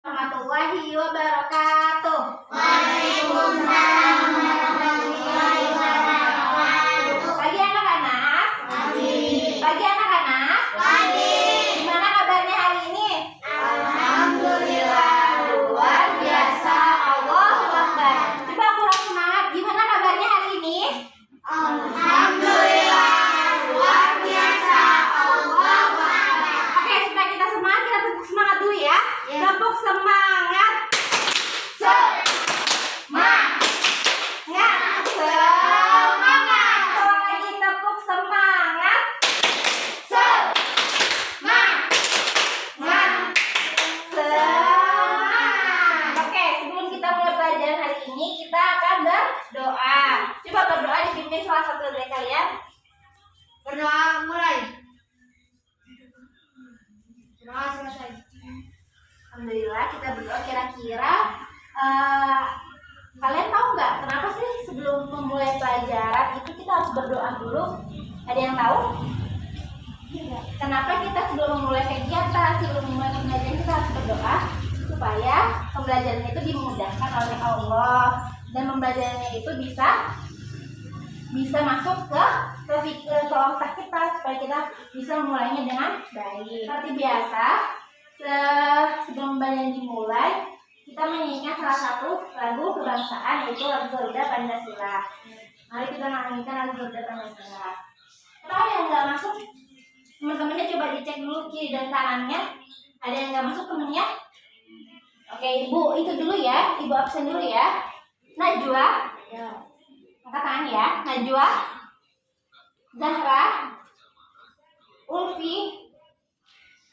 Warahmatullahi wabarakatuh. Waalaikumsalam warahmatullahi wabarakatuh. Pagi anak-anak. Pagi anak-anak. Gimana kabarnya hari ini? Alhamdulillah, luar biasa. Allahu Akbar. Coba kurang semangat. Gimana kabarnya hari ini? Alhamdulillah, luar biasa. Allahu Akbar. Oke, supaya kita semangat, kita tepuk semangat dulu ya. Tepuk semangat. Semangat. Semangat. Kalau lagi tepuk semangat. Semangat. Semangat. Oke, sebelum kita mulai pelajaran hari ini, kita akan berdoa. Coba berdoa dipimpin salah satu dari kalian. Berdoa mulai. Berdoa selesai. Alhamdulillah, kita berdoa. Kira-kira kalian tahu nggak kenapa sih sebelum memulai pelajaran itu kita harus berdoa dulu? Ada yang tahu? Kenapa kita sebelum memulai kegiatan, sebelum memulai pembelajaran kita harus berdoa supaya pembelajaran itu dimudahkan oleh Allah dan pembelajarannya itu bisa masuk ke otak kita supaya kita bisa memulainya dengan baik. Seperti biasa, sebelum pembelajaran dimulai, kita menyanyikan salah satu lagu kebangsaan, yaitu lagu Garuda Pancasila. Mari kita menyanyikan lagu Garuda Pancasila. Kalau ada yang nggak masuk, teman-temannya coba dicek dulu kiri dan kanannya. Ada yang nggak masuk temennya? Oke, Ibu itu dulu ya, Ibu absen dulu ya. Najwa, angkat tangan ya. Najwa, Zahra, Ulfi,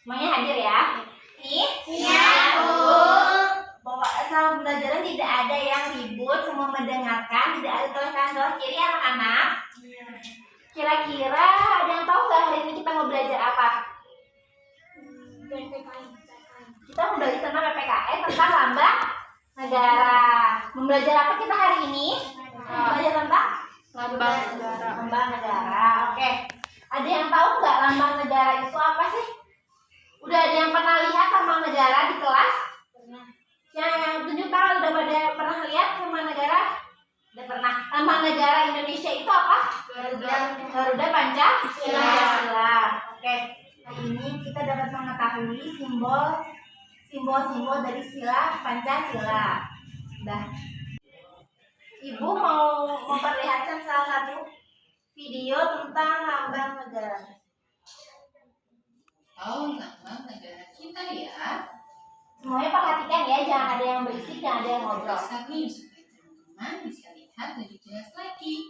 semuanya hadir ya. Nih, Ya, Bu. Pokoknya selama pembelajaran tidak ada yang ribut, semua mendengarkan, tidak ada tulis kanan bawah kiri anak-anak. Kira-kira ada yang tahu nggak hari ini kita mau belajar apa? Kita mau belajar tentang PPKN, tentang lambang negara. Membelajar apa kita hari ini? Belajar tentang lambang negara. Oke. Ada yang tahu nggak lambang negara itu apa sih? Udah ada yang pernah lihat lambang negara di kelas? Yang 7 tahun udah pada pernah lihat lambang negara? Udah pernah. Lambang negara Indonesia itu apa? Garuda Pancasila. Oke. Hari ini kita dapat mengetahui simbol-simbol dari sila Pancasila. Udah. Ibu mau memperlihatkan salah satu video tentang lambang negara. Oh, lambang negara kita ya. Semuanya perhatikan ya, jangan ada yang berisik, jangan ada yang ngobrol. Bisa nih supaya teman-teman bisa lihat lebih jelas lagi.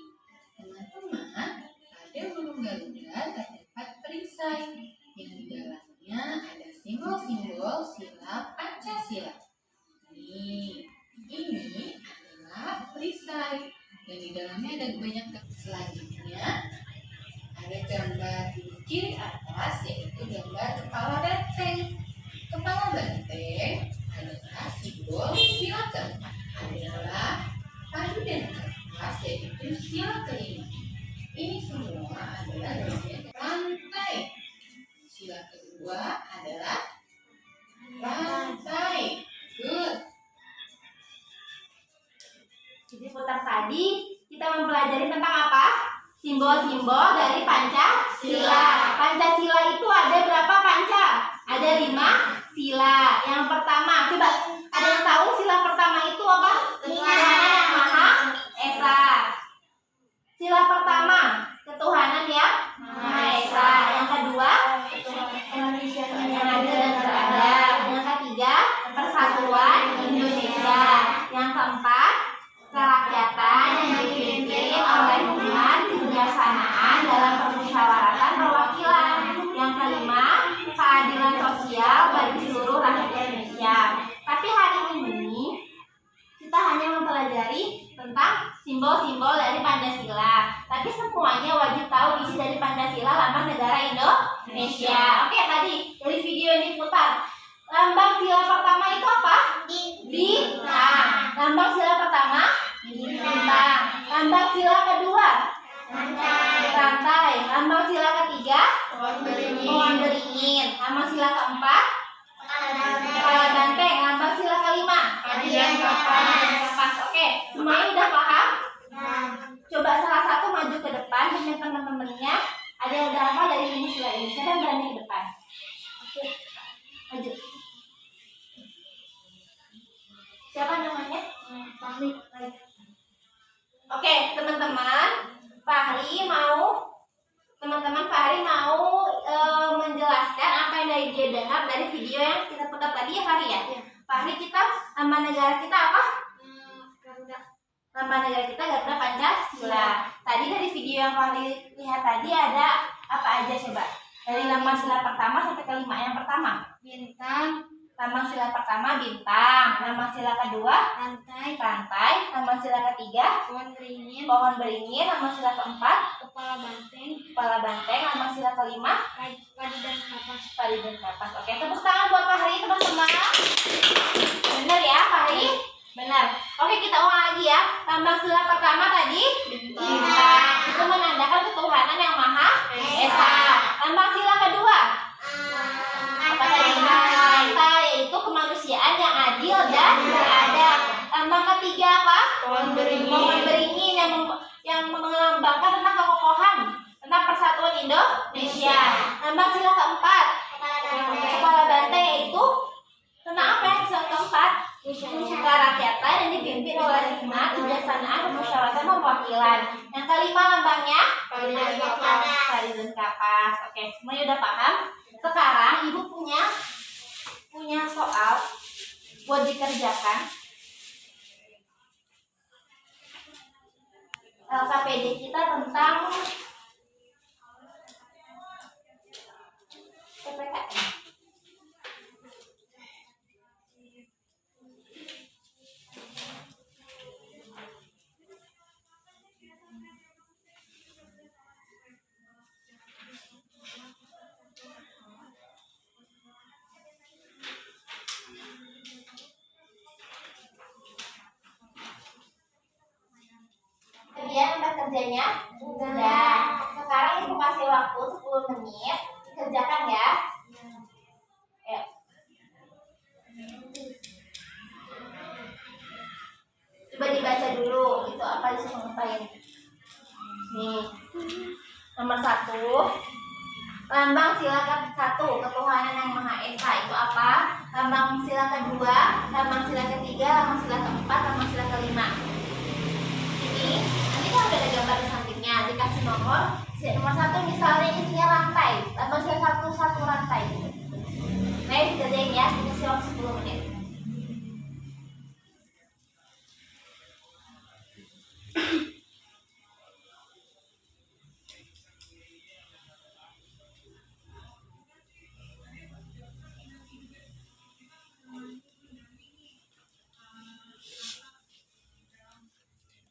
Teman-teman, pada burung Garuda terdapat perisai yang di dalamnya ada simbol-simbol sila Pancasila. Nih, ini adalah perisai dan di dalamnya ada banyak. Selanjutnya ada gambar di kiri atas, yaitu gambar kepala banteng. Kepala banteng adalah simbol sila keempat, adalah padu dan kertas, yaitu sila kelima. Ini semua adalah bagian rantai. Sila kedua adalah rantai. Good. Jadi putar tadi kita mempelajari tentang apa? Simbol-simbol dari Pancasila. Pancasila itu ada berapa panca? Ada 5 sila. Yang pertama, coba ada yang tahu sila pertama itu apa? Ketuhanan yang Maha Esa. Sila pertama, ketuhanan yang Maha Esa. Yang kedua, Indonesia yang adil dan beradab. Yang ketiga, persatuan Indonesia. Yang keempat, kerakyatan yang dipimpin oleh umat, kebijaksanaan dalam permusyawaratan perwakilan. Yang kelima, keadilan sosial bagi seluruh rakyat Indonesia. Tapi hari ini kita hanya mempelajari tentang simbol-simbol dari Pancasila. Tapi semuanya wajib tahu isi dari Pancasila, lambang negara Indonesia. Oke, tadi dari video yang diputar, lambang sila pertama itu apa? Bintang. Lambang sila pertama? Bintang. Lambang sila kedua? Rantai. Lambang sila ketiga? Pohon beringin. Lambang sila keempat? Kepala banteng. Lambang dia dengar dari video yang kita putar tadi ya Fahri ya? Fahri, kita lambang negara kita apa? Garuda. Lambang negara kita Garuda Pancasila. Tadi dari video yang Fahri lihat tadi ada apa aja coba? Dari lambang sila pertama sampai kelima. Yang pertama Bintang, lambang sila pertama bintang, lambang sila kedua rantai, rantai, lambang sila ketiga pohon beringin, pohon beringin, lambang sila keempat kepala banteng, kepala banteng, lambang sila kelima padi dan kapas. padi dan kapas. Oke, tepuk tangan buat Fahri teman-teman. Benar ya Fahri? Benar. Oke, kita ulang lagi ya. Lambang sila pertama tadi bintang. Itu menandakan ketuhanan yang Maha Esa. Lambang sila kedua apa tadi? Rantai, yaitu kemanusiaan yang adil dan beradab. Lambang ketiga apa? Pohon beringin. Pohon beringin yang melambangkan tentang kekokohan, tentang persatuan Indonesia. Lambang sila keempat kepala banteng, yaitu tentang apa ya? Sila keempat kerakyatan yang dipimpin oleh hikmat, kebijaksanaan, kemusyawaratan, perwakilan. Yang kelima lambangnya Padi dan kapas. padi dan kapas. Oke, semuanya udah paham? Sekarang ibu punya soal buat dikerjakan. LKPD kita tentang PPKN. Kemudian tempat kerjanya sudah. Sekarang ibu kasih waktu 10 menit kerjakan ya. Ayo. Coba dibaca dulu itu apa disuruh ngapain. Nih, nomor 1 lambang sila ke-1 ketuhanan yang Maha Esa itu apa? Lambang sila kedua, lambang sila ketiga, lambang sila keempat, lambang sila kelima. Ini nanti kan udah ada gambar di sampingnya, dikasih nomor 1 misalnya isinya rantai, lambang sila satu rantai gitu. Baik, dikerjain ya, dikasih waktu 10 menit.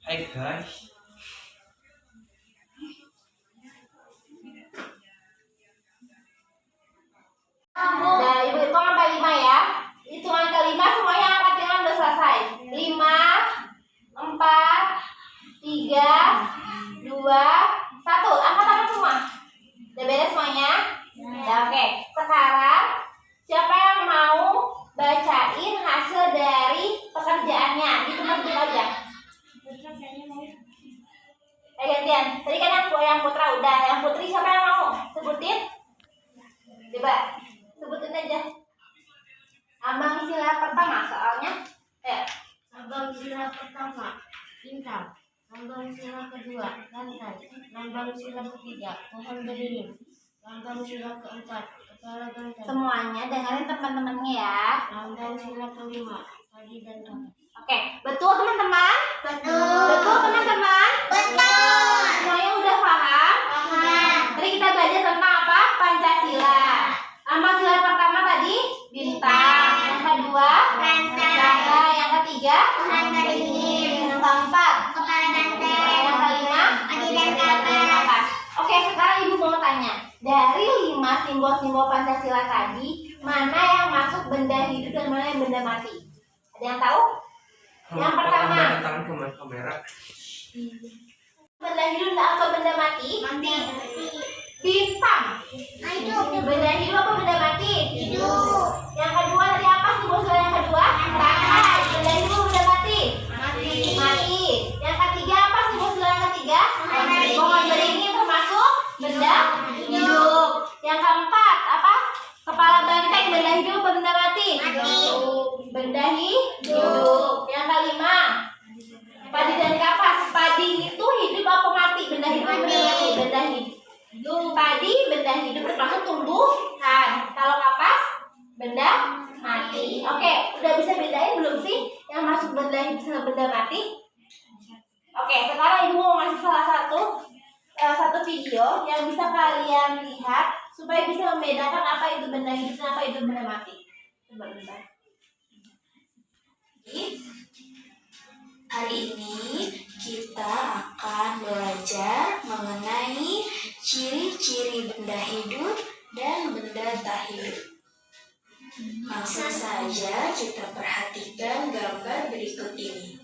Hai guys, Nah, ibu hitung sampai 5 ya. Hitungan kelima semuanya angkat tangan udah selesai. 5, 4, 3, 2, 1. Angkat tangan semua. Udah beres semuanya? Ya, oke. Sekarang siapa yang mau bacain hasil dari pekerjaannya? Di tempat kita aja. Gantian. Tadi kan yang Putra udah, yang Putri siapa yang mau? Sebutin. Coba sebutin aja. Lambang sila pertama soalnya. Lambang sila pertama bintang, lambang sila kedua rantai, lambang sila ketiga pohon beringin, lambang sila keempat kepala banteng, Semuanya dengerin teman-temannya ya. lambang sila kelima padi dan kapas. Oke, betul teman-teman? Betul. Betul teman-teman? Betul. Semuanya udah paham? Paham. Tadi kita belajar tentang apa? Pancasila. Lambang sila pertama tadi bintang, yang kedua rantai, yang ketiga Pohon beringin. yang keempat Kepala banteng, yang kelima padi dan kapas. Oke, sekarang ibu mau tanya, dari 5 simbol-simbol Pancasila tadi, mana yang masuk benda hidup dan mana yang benda mati? Ada yang tahu? Yang pertama, tangan ke kamera. benda hidup atau benda mati? Bintang. Benda hidup apa benda mati? Hidup. Yang kedua tadi apa simbol yang kedua? Rantai. Benda hidup apa benda mati? Mati. Yang ketiga apa simbol yang ketiga? Pohon beringin termasuk benda hidup. Yang keempat apa? Kepala banteng benda hidup apa benda mati? Benda hidup. Yang kelima padi dan kapas. Padi itu hidup apa mati? Benda hidup apa benda mati? Benda hidup. Padi benda hidup termasuk tumbuhan. Kalau kapas benda mati. Oke, udah bisa bedain belum sih yang masuk benda hidup sama benda mati? Oke, sekarang ibu mau ngasih salah satu video yang bisa kalian lihat supaya bisa membedakan apa itu benda hidup dan apa itu benda mati. Coba bentar. Hari ini kita akan belajar mengenai ciri-ciri benda hidup dan benda tak hidup. Langsung saja kita perhatikan gambar berikut ini.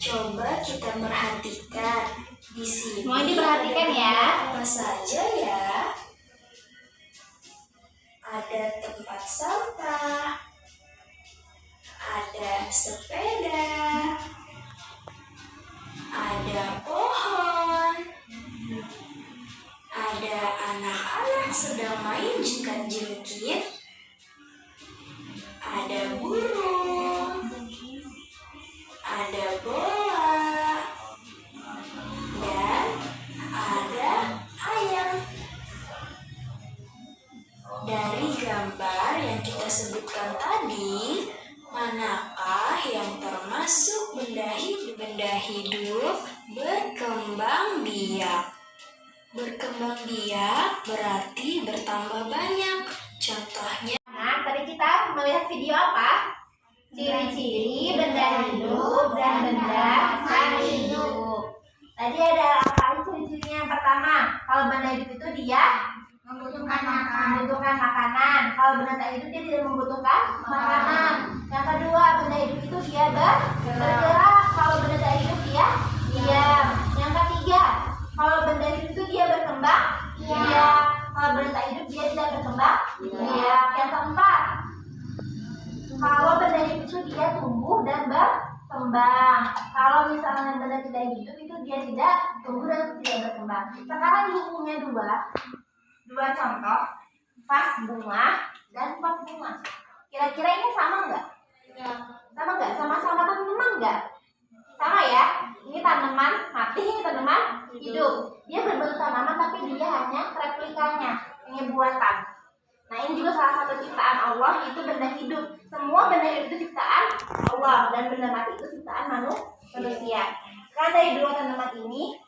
Coba kita perhatikan di sini. Mau diperhatikan ya. Apa saja ya? Ada tempat sampah, ada sepeda, ada pohon, ada anak-anak sedang main jengkat-jengkit, ada burung, ada bola, dan ada ayam. Dari gambar yang kita sebutkan tadi, manakah yang termasuk benda hidup berkembang biak? Berkembang biak berarti bertambah banyak. Contohnya, Nah, tadi kita melihat video apa? Ciri-ciri benda hidup dan benda tak hidup. Tadi ada apa ciri-cirinya? Yang pertama, kalau benda hidup itu dia membutuhkan makanan. Kalau benda tak hidup dia tidak membutuhkan makanan. Yang kedua, benda hidup itu dia bergerak. Kalau benda tak hidup dia diam. Yang ketiga, kalau benda hidup itu dia berkembang biak. Kalau benda tak hidup dia tidak berkembang biak. Yang keempat, kalau benda hidup itu dia tumbuh dan berkembang. Kalau misalnya benda tidak hidup itu dia tidak tumbuh dan tidak berkembang. Sekarang ibu punya dua contoh, vas bunga dan pot bunga. Kira-kira ini sama nggak? Sama nggak? Sama-sama tanaman nggak? Sama ya. Ini tanaman mati, ini tanaman hidup. Dia berbentuk tanaman tapi dia hanya replikanya, hanya buatan. Nah, ini juga salah satu ciptaan Allah, itu benda hidup. Semua benda hidup itu ciptaan Allah dan benda mati itu ciptaan manusia. Sekarang dari dua tanaman ini,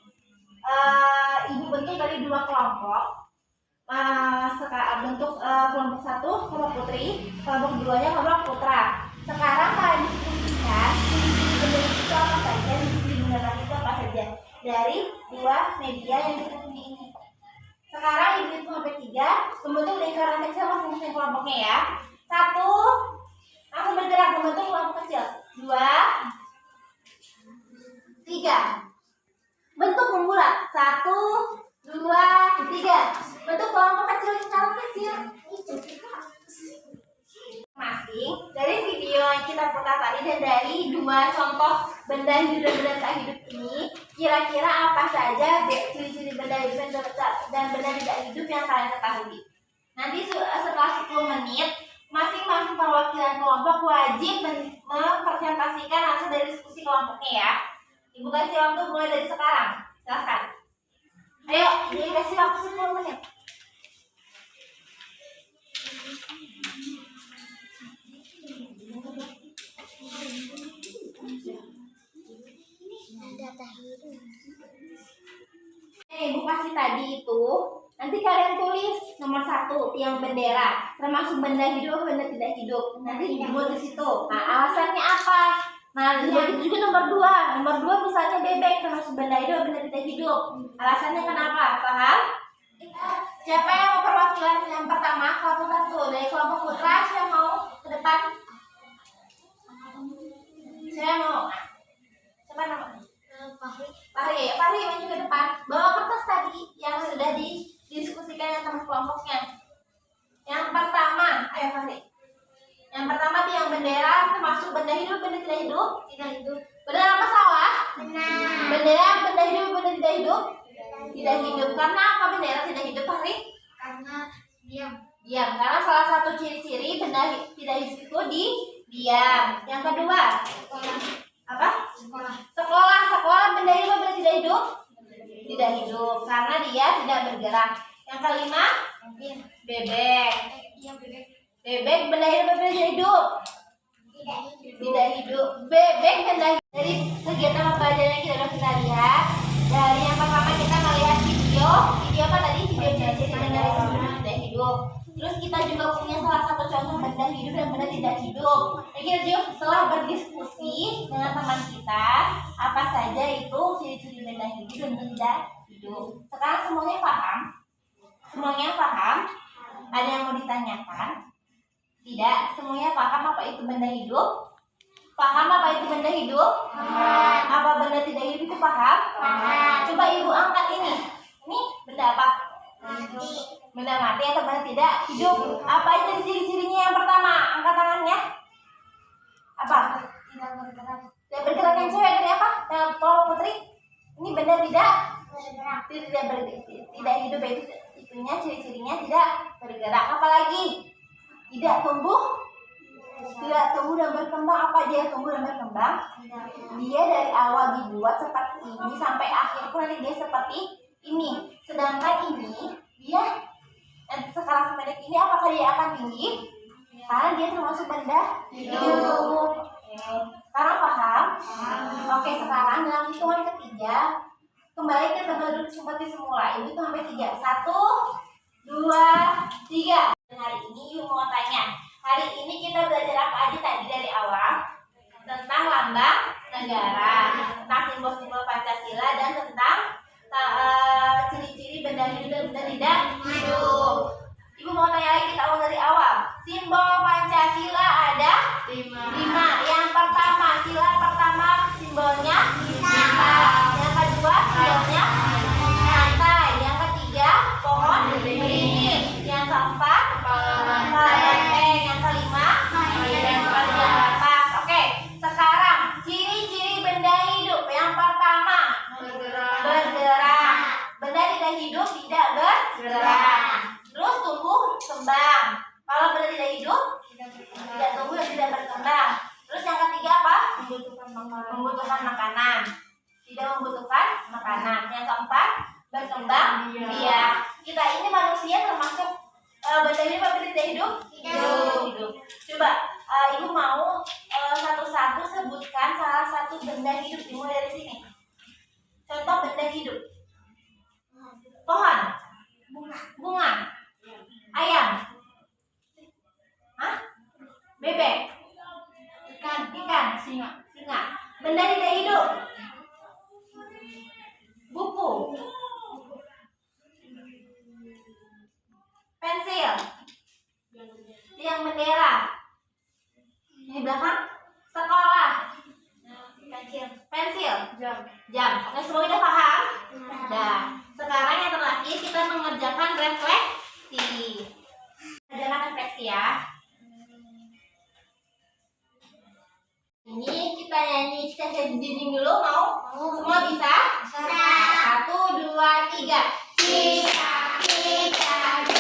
ibu bentuk dari dua kelompok. Bentuk kelompok satu kelompok putri, kelompok keduanya kelompok putra. Sekarang kalian diskusikan benda itu apa saja, benda mati itu apa saja dari dua media yang kita punya ini. Sekarang ibu hitung sampai 3, membentuk lingkaran kecil masing-masing kelompoknya ya. 1, langsung bergerak membentuk kelompok kecil. 2, 3, bentuk membulat. 1, 2, 3, bentuk kelompok kecil, lingkaran kecil. Masing dari video yang kita putar tadi dan dari dua contoh benda hidup dan benda tak hidup ini, kira-kira apa saja ciri-ciri benda hidup dan benda tidak hidup yang kalian ketahui? Nanti setelah 10 menit, masing-masing perwakilan kelompok wajib mempresentasikan hasil dari diskusi kelompoknya ya. Ibu kasih waktu mulai dari sekarang. Silahkan. Ayo, dikasih waktu 10 menit. Ibu kasih tadi itu, nanti kalian tulis nomor 1 tiang bendera, termasuk benda hidup benda tidak hidup. Nanti dibuat di situ. Nah, alasannya apa? Nah, begitu juga nomor 2. Nomor 2 misalnya bebek, termasuk benda hidup benda tidak hidup. Alasannya kenapa? Paham? Siapa yang mau perwakilan yang pertama? Kelompok 1 dari kelompok putra, siapa mau ke depan? Saya mau. Siapa namanya? Fahri maju ke depan. Bawa kertas tadi yang sudah didiskusikan dengan teman kelompoknya. Yang pertama, ayo Fahri. Yang pertama tiang bendera termasuk benda hidup benda tidak hidup? Tidak hidup. Benar apa salah? Benar. Bendera benda hidup benda tidak hidup? Tidak hidup. Karena apa bendera tidak hidup, Fahri? Karena diam. Diam. Karena salah satu ciri-ciri benda tidak hidup itu diam. Yang kedua, apa? Sekolah benda hidup benda tidak hidup? Tidak hidup karena dia tidak bergerak. Yang kelima, Bebek. Bebek benda hidup apa benda hidup? Tidak hidup. Bebek benda hidup. Dari kegiatan pembelajaran kita lihat. Dari yang pertama kita melihat video apa tadi? Video belajar mengenai benda hidup. Terus kita juga punya salah satu contoh benda hidup dan benda tidak hidup. Jadi kita juga setelah berdiskusi dengan teman kita, apa saja itu ciri-ciri benda hidup dan benda tidak hidup. Sekarang semuanya paham? Semuanya paham? Ada yang mau ditanyakan? Tidak, semuanya paham apa itu benda hidup? Paham apa itu benda hidup? Paham. Apa benda tidak hidup itu paham? Paham. Coba ibu angkat ini. Ini benda apa? Mati. Benda mati atau benda tidak hidup? Apa itu ciri-cirinya yang pertama? Angkat tangannya. Apa? Tidak bergerak. Tidak bergerak yang cewek dari apa? Kalau Putri? Ini benda tidak hidup itu itunya ciri-cirinya tidak bergerak. Apalagi? Tidak tumbuh dan berkembang. Apa dia tumbuh dan berkembang? Dia dari awal dibuat seperti ini sampai akhir pun nanti dia seperti ini. Sedangkan ini dia sekarang sependek ini, apakah dia akan tinggi? Karena dia termasuk benda hidup. Sekarang paham? Oke, sekarang dalam hitungan ketiga kembali ke tempat duduk seperti semula. Ibu hitung sampai 3. 1, 2, 3. Hari ini Ibu mau tanya, hari ini kita belajar apa aja tadi dari awal? Tentang lambang negara, tentang simbol-simbol Pancasila, dan tentang ciri-ciri benda hidup dan benda tidak hidup. Ibu mau tanya lagi, kita awal dari awal. Simbol Pancasila ada 5. Yang pertama, sila pertama simbolnya bintang. Yang kedua simbolnya rantai. Yang ketiga pohon beringin. Yang keempat benteng. Yang kelima lapas. Oke, sekarang ciri-ciri benda hidup. Yang pertama bergerak. Benda tidak hidup tidak bergerak. Terus tumbuh kembang. Kalau benda tidak hidup tidak tumbuh dan tidak berkembang. Terus yang ketiga apa? Membutuhkan makanan. Tidak membutuhkan makanan. Yang keempat berkembang biak. Kita ini manusia termasuk benda hidup apa tidak hidup? Hidup. Coba ibu mau satu-satu sebutkan salah satu benda hidup. Dimulai dari sini. Contoh benda hidup. Pohon. Bunga. Ayam. Bebek. Ikan. Singa. Benda tidak hidup. Buku. Pensil. Tiang bendera. Ini belakang. Sekolah. Pensil. Jam. Oke, semua udah paham? Nah, sekarang yang terakhir kita mengerjakan refleksi. Kerjakan refleksi ya. Ini kita nyanyi dinding dulu, mau? Semua bisa? 1, 2, 3. Kita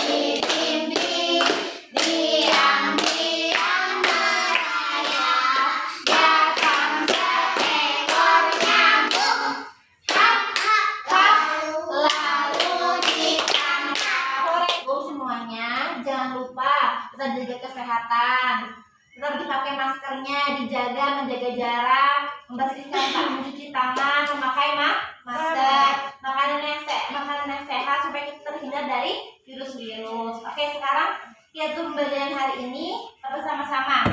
di dinding, diam-diam merayap, datang seekor nyamuk, hap, lalu ditangkap. Semuanya, jangan lupa kita jaga kesehatan. Tetap dipakai maskernya, menjaga jarak, membersihkan, mencuci tangan, memakai masker, makanan yang sehat supaya kita terhindar dari virus-virus. Oke, sekarang kita pembelajaran hari ini bersama-sama.